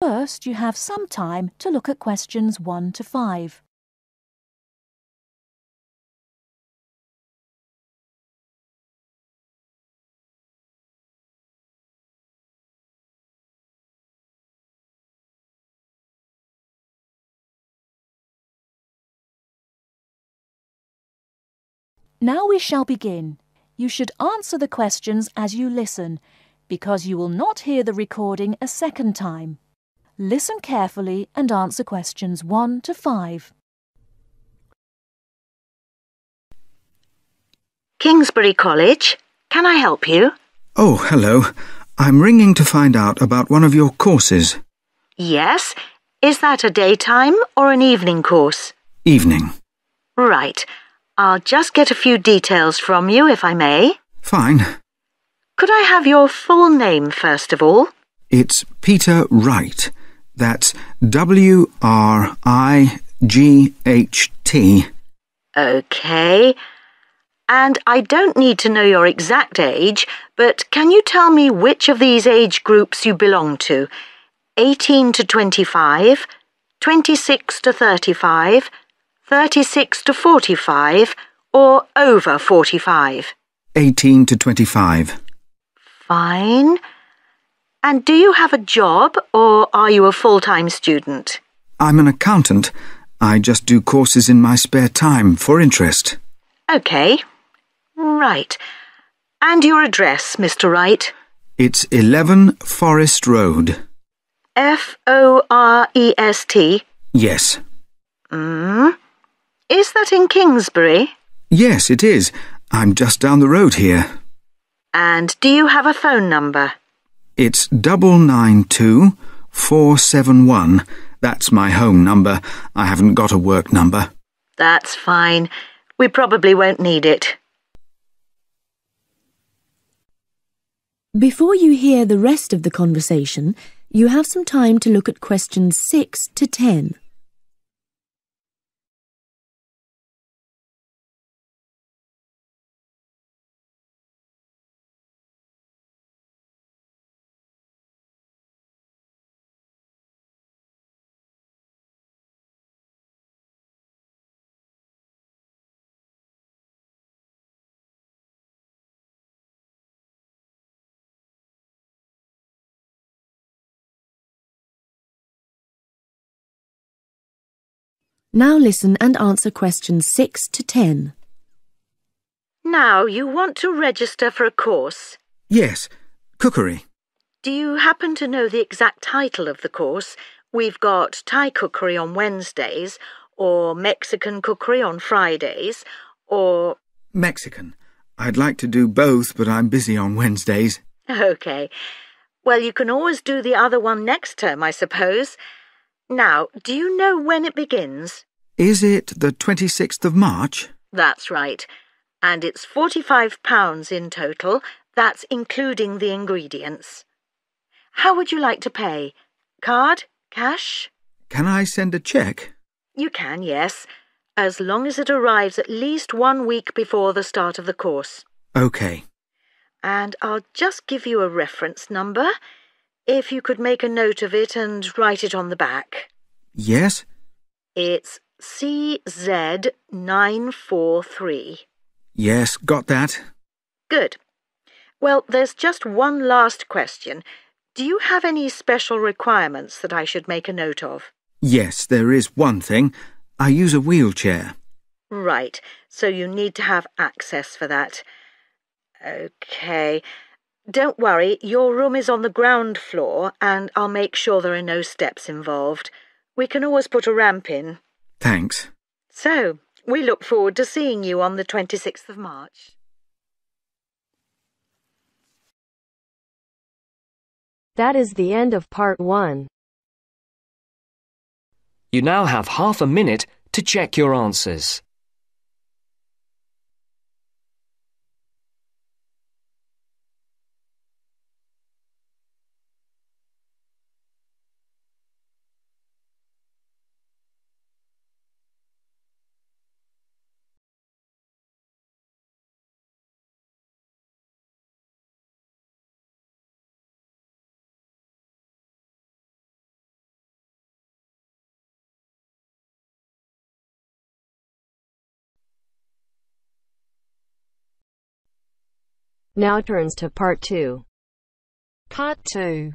first you have some time to look at questions 1 to 5. Now we shall begin. You should answer the questions as you listen, because you will not hear the recording a second time. Listen carefully and answer questions 1 to 5. Kingsbury College, can I help you? Oh, hello. I'm ringing to find out about one of your courses. Yes. Is that a daytime or an evening course? Evening. Right. I'll just get a few details from you, if I may. Fine. Could I have your full name, first of all? It's Peter Wright. That's Wright. OK. And I don't need to know your exact age, but can you tell me which of these age groups you belong to? 18 to 25, 26 to 35, 36 to 45, or over 45? 18 to 25. Fine. And do you have a job, or are you a full-time student? I'm an accountant. I just do courses in my spare time for interest. OK. Right. And your address, Mr. Wright? It's 11 Forest Road. Forest? Yes. Is that in Kingsbury? Yes, it is. I'm just down the road here. And do you have a phone number? It's 992-471. That's my home number. I haven't got a work number. That's fine. We probably won't need it. Before you hear the rest of the conversation, you have some time to look at questions 6 to 10. Now listen and answer questions 6 to 10. Now, you want to register for a course. Yes, cookery. Do you happen to know the exact title of the course? We've got Thai cookery on Wednesdays, or Mexican cookery on Fridays, or... Mexican. I'd like to do both, but I'm busy on Wednesdays. OK. Well, you can always do the other one next term, I suppose. Now, do you know when it begins? Is it the 26th of March? That's right. And it's £45 in total. That's including the ingredients. How would you like to pay? Card? Cash? Can I send a cheque? You can, yes, as long as it arrives at least 1 week before the start of the course. OK. And I'll just give you a reference number, if you could make a note of it and write it on the back. Yes? It's CZ943. Yes, got that. Good. Well, there's just one last question. Do you have any special requirements that I should make a note of? Yes, there is one thing. I use a wheelchair. Right, so you need to have access for that. OK. Don't worry, your room is on the ground floor and I'll make sure there are no steps involved. We can always put a ramp in. Thanks. So, we look forward to seeing you on the 26th of March. That is the end of part 1. You now have half a minute to check your answers. Now turns to Part 2. Part 2.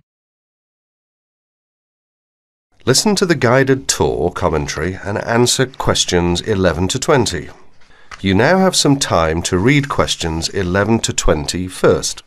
Listen to the guided tour commentary and answer questions 11 to 20. You now have some time to read questions 11 to 20 first.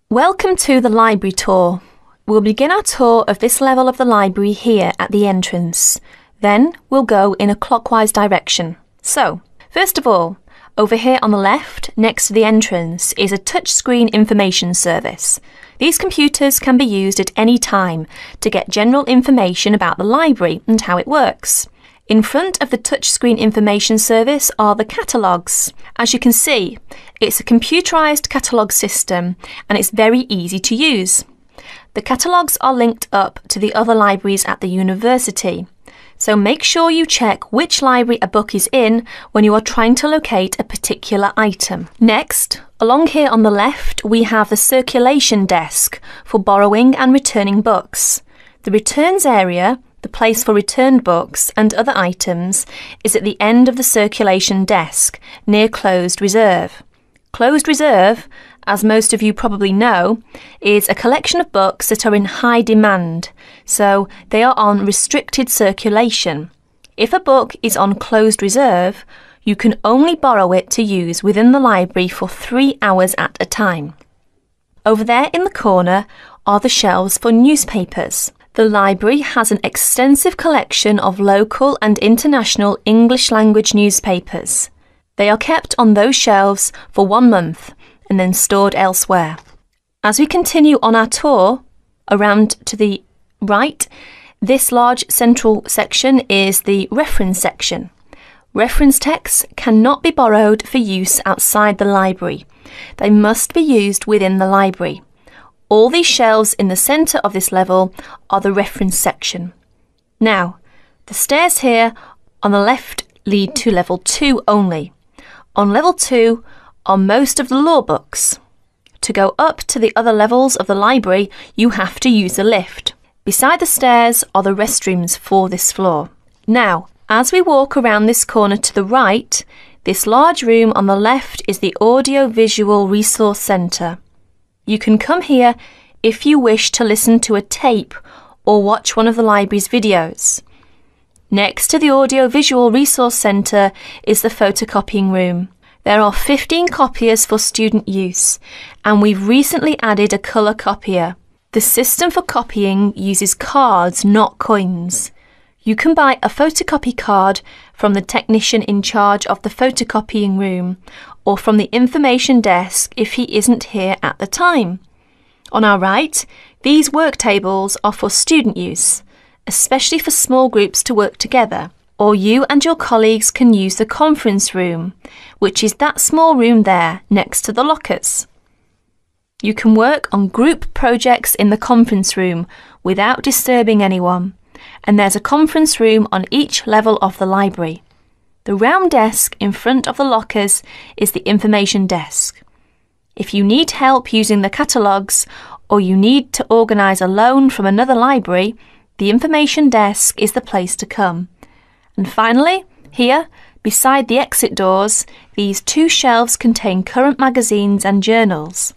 Welcome to the library tour. We'll begin our tour of this level of the library here at the entrance. Then we'll go in a clockwise direction. So, first of all, over here on the left, next to the entrance, is a touchscreen information service. These computers can be used at any time to get general information about the library and how it works. In front of the touchscreen information service are the catalogues. As you can see, it's a computerised catalogue system and it's very easy to use. The catalogues are linked up to the other libraries at the university. So make sure you check which library a book is in when you are trying to locate a particular item. Next, along here on the left, we have the circulation desk for borrowing and returning books. The returns area, the place for returned books and other items, is at the end of the circulation desk, near closed reserve. Closed reserve, as most of you probably know, is a collection of books that are in high demand, so they are on restricted circulation. If a book is on closed reserve, you can only borrow it to use within the library for 3 hours at a time. Over there in the corner are the shelves for newspapers. The library has an extensive collection of local and international English language newspapers. They are kept on those shelves for 1 month and then stored elsewhere. As we continue on our tour, around to the right, this large central section is the reference section. Reference texts cannot be borrowed for use outside the library. They must be used within the library. All these shelves in the centre of this level are the reference section. Now, the stairs here on the left lead to level 2 only. On level 2 are most of the law books. To go up to the other levels of the library, you have to use a lift. Beside the stairs are the restrooms for this floor. Now, as we walk around this corner to the right, this large room on the left is the Audio-Visual Resource Centre. You can come here if you wish to listen to a tape or watch one of the library's videos. Next to the Audio-Visual Resource Centre is the photocopying room. There are 15 copiers for student use, and we've recently added a colour copier. The system for copying uses cards, not coins. You can buy a photocopy card from the technician in charge of the photocopying room or from the information desk if he isn't here at the time. On our right, these work tables are for student use, especially for small groups to work together, or you and your colleagues can use the conference room, which is that small room there next to the lockers. You can work on group projects in the conference room without disturbing anyone, and there's a conference room on each level of the library. The round desk in front of the lockers is the information desk. If you need help using the catalogues or you need to organise a loan from another library, the information desk is the place to come. And finally, here, beside the exit doors, these 2 shelves contain current magazines and journals.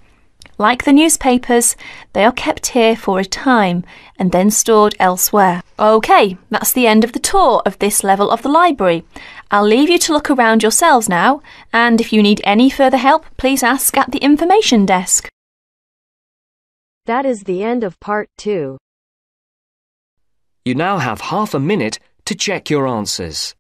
Like the newspapers, they are kept here for a time and then stored elsewhere. OK, that's the end of the tour of this level of the library. I'll leave you to look around yourselves now, and if you need any further help, please ask at the information desk. That is the end of Part 2. You now have half a minute to check your answers.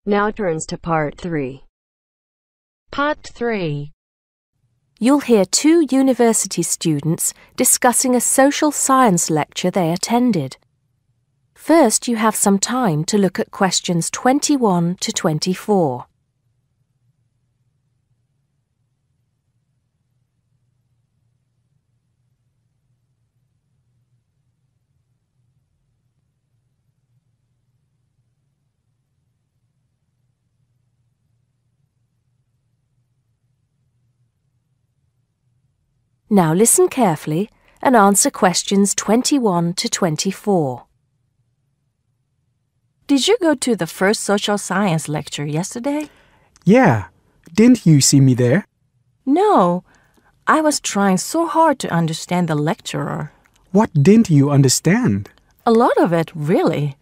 Now turns to part 3. Part 3. You'll hear two university students discussing a social science lecture they attended. First, you have some time to look at questions 21 to 24. Now listen carefully and answer questions 21 to 24. Did you go to the first social science lecture yesterday? Yeah. Didn't you see me there? No. I was trying so hard to understand the lecturer. What didn't you understand? A lot of it, really.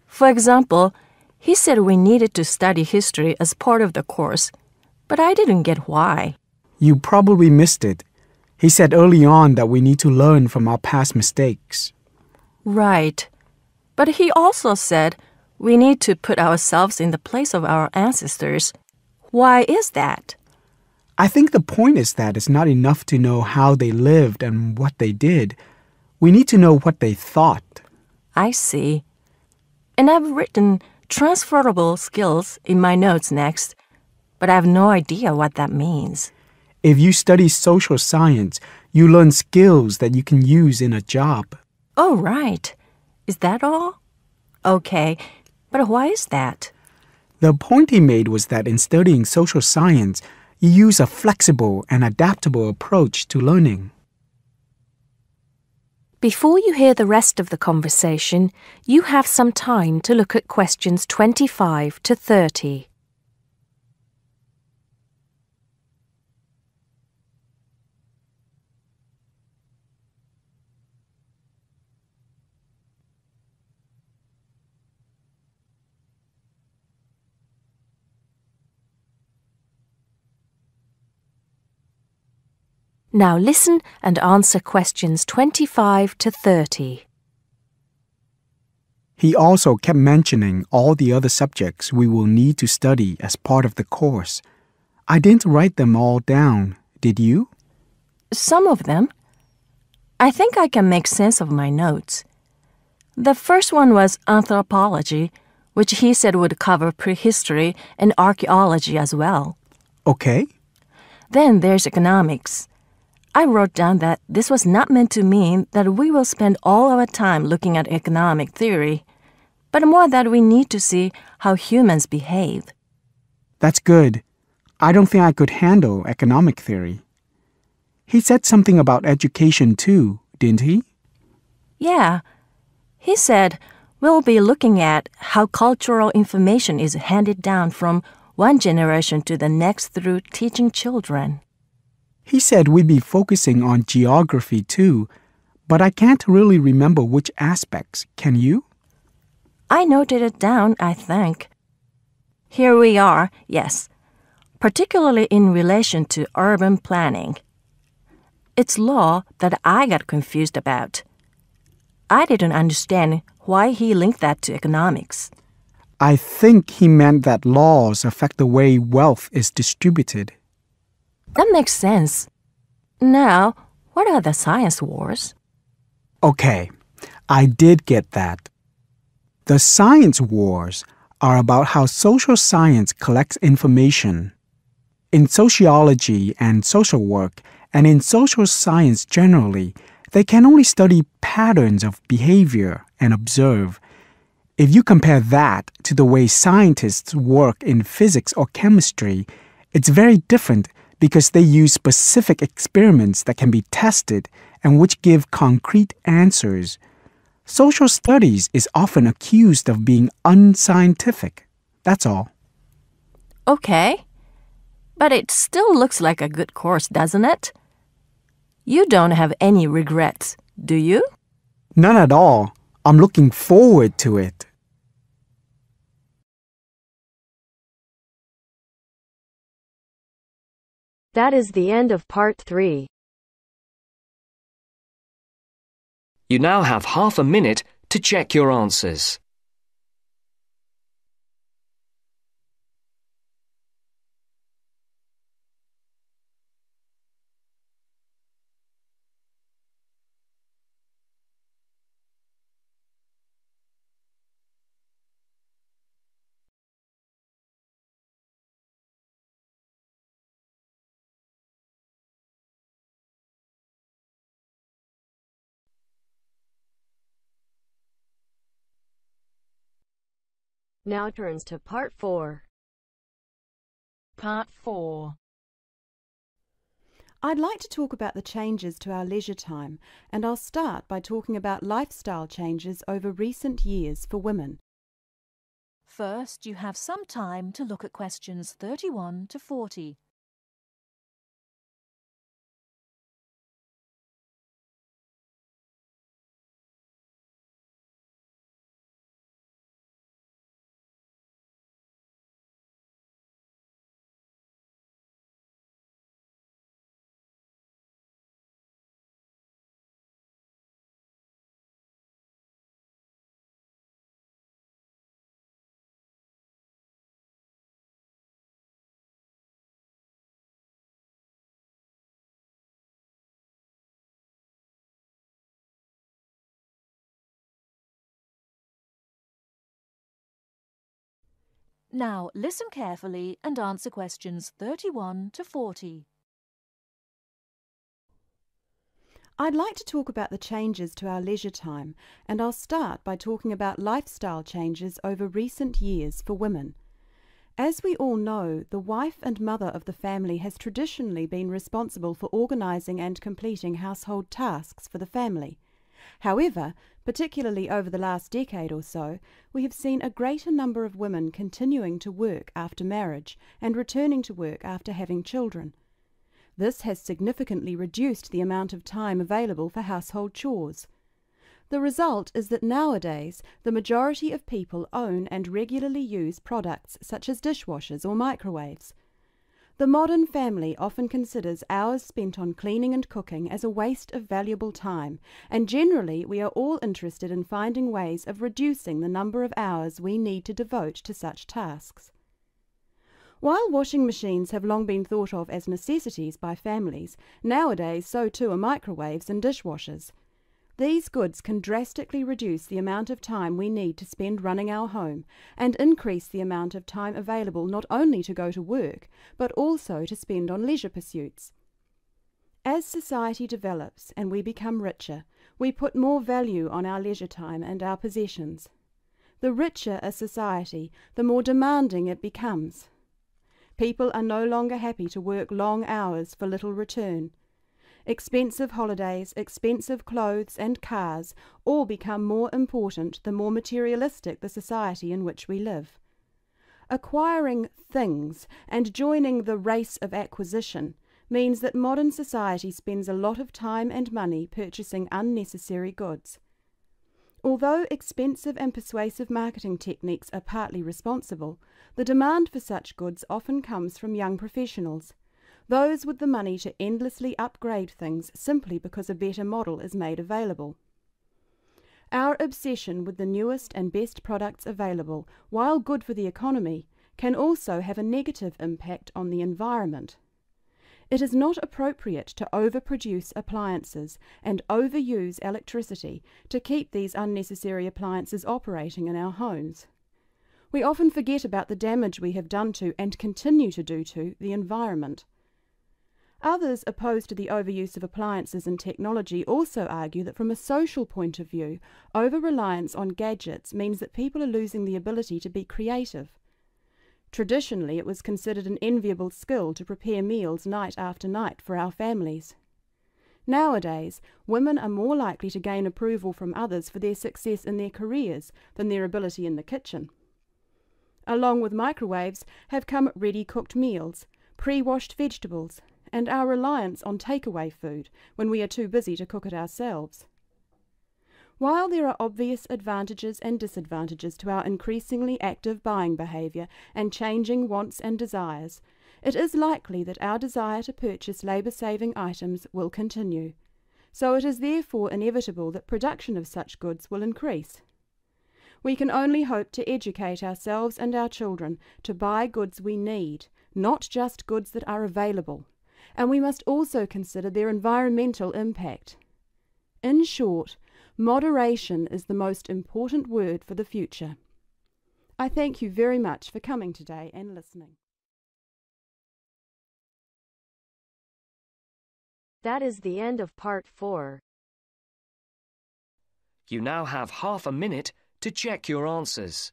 For example, he said we needed to study history as part of the course, but I didn't get why. You probably missed it. He said early on that we need to learn from our past mistakes. Right. But he also said we need to put ourselves in the place of our ancestors. Why is that? I think the point is that it's not enough to know how they lived and what they did. We need to know what they thought. I see. And I've written transferable skills in my notes next, but I have no idea what that means. If you study social science, you learn skills that you can use in a job. Oh, right. Is that all? Okay, but why is that? The point he made was that in studying social science, you use a flexible and adaptable approach to learning. Before you hear the rest of the conversation, you have some time to look at questions 25 to 30. Now listen and answer questions 25 to 30. He also kept mentioning all the other subjects we will need to study as part of the course. I didn't write them all down, did you? Some of them. I think I can make sense of my notes. The first one was anthropology, which he said would cover prehistory and archaeology as well. Okay. Then there's economics. I wrote down that this was not meant to mean that we will spend all our time looking at economic theory, but more that we need to see how humans behave. That's good. I don't think I could handle economic theory. He said something about education too, didn't he? Yeah. He said we'll be looking at how cultural information is handed down from one generation to the next through teaching children. He said we'd be focusing on geography too, but I can't really remember which aspects. Can you? I noted it down, I think. Here we are, yes, particularly in relation to urban planning. It's law that I got confused about. I didn't understand why he linked that to economics. I think he meant that laws affect the way wealth is distributed. That makes sense. Now, what are the science wars? Okay, I did get that. The science wars are about how social science collects information. In sociology and social work, and in social science generally, they can only study patterns of behavior and observe. If you compare that to the way scientists work in physics or chemistry, it's very different because they use specific experiments that can be tested and which give concrete answers. Social studies is often accused of being unscientific. That's all. Okay. But it still looks like a good course, doesn't it? You don't have any regrets, do you? None at all. I'm looking forward to it. That is the end of part 3. You now have half a minute to check your answers. Now turns to Part 4. Part 4. I'd like to talk about the changes to our leisure time, and I'll start by talking about lifestyle changes over recent years for women. First, you have some time to look at questions 31 to 40. Now, listen carefully and answer questions 31 to 40. I'd like to talk about the changes to our leisure time, and I'll start by talking about lifestyle changes over recent years for women. As we all know, the wife and mother of the family has traditionally been responsible for organising and completing household tasks for the family. However, particularly over the last decade or so, we have seen a greater number of women continuing to work after marriage and returning to work after having children. This has significantly reduced the amount of time available for household chores. The result is that nowadays the majority of people own and regularly use products such as dishwashers or microwaves. The modern family often considers hours spent on cleaning and cooking as a waste of valuable time, and generally we are all interested in finding ways of reducing the number of hours we need to devote to such tasks. While washing machines have long been thought of as necessities by families, nowadays so too are microwaves and dishwashers. These goods can drastically reduce the amount of time we need to spend running our home and increase the amount of time available not only to go to work, but also to spend on leisure pursuits. As society develops and we become richer, we put more value on our leisure time and our possessions. The richer a society, the more demanding it becomes. People are no longer happy to work long hours for little return. Expensive holidays, expensive clothes and cars all become more important the more materialistic the society in which we live. Acquiring things and joining the race of acquisition means that modern society spends a lot of time and money purchasing unnecessary goods. Although expensive and persuasive marketing techniques are partly responsible, the demand for such goods often comes from young professionals, those with the money to endlessly upgrade things simply because a better model is made available. Our obsession with the newest and best products available, while good for the economy, can also have a negative impact on the environment. It is not appropriate to overproduce appliances and overuse electricity to keep these unnecessary appliances operating in our homes. We often forget about the damage we have done to and continue to do to the environment. Others opposed to the overuse of appliances and technology also argue that from a social point of view, over-reliance on gadgets means that people are losing the ability to be creative. Traditionally, it was considered an enviable skill to prepare meals night after night for our families. Nowadays, women are more likely to gain approval from others for their success in their careers than their ability in the kitchen. Along with microwaves have come ready-cooked meals, pre-washed vegetables, and our reliance on takeaway food when we are too busy to cook it ourselves. While there are obvious advantages and disadvantages to our increasingly active buying behaviour and changing wants and desires, it is likely that our desire to purchase labour-saving items will continue. So it is therefore inevitable that production of such goods will increase. We can only hope to educate ourselves and our children to buy goods we need, not just goods that are available, and we must also consider their environmental impact. In short, moderation is the most important word for the future. I thank you very much for coming today and listening. That is the end of Part 4. You now have half a minute to check your answers.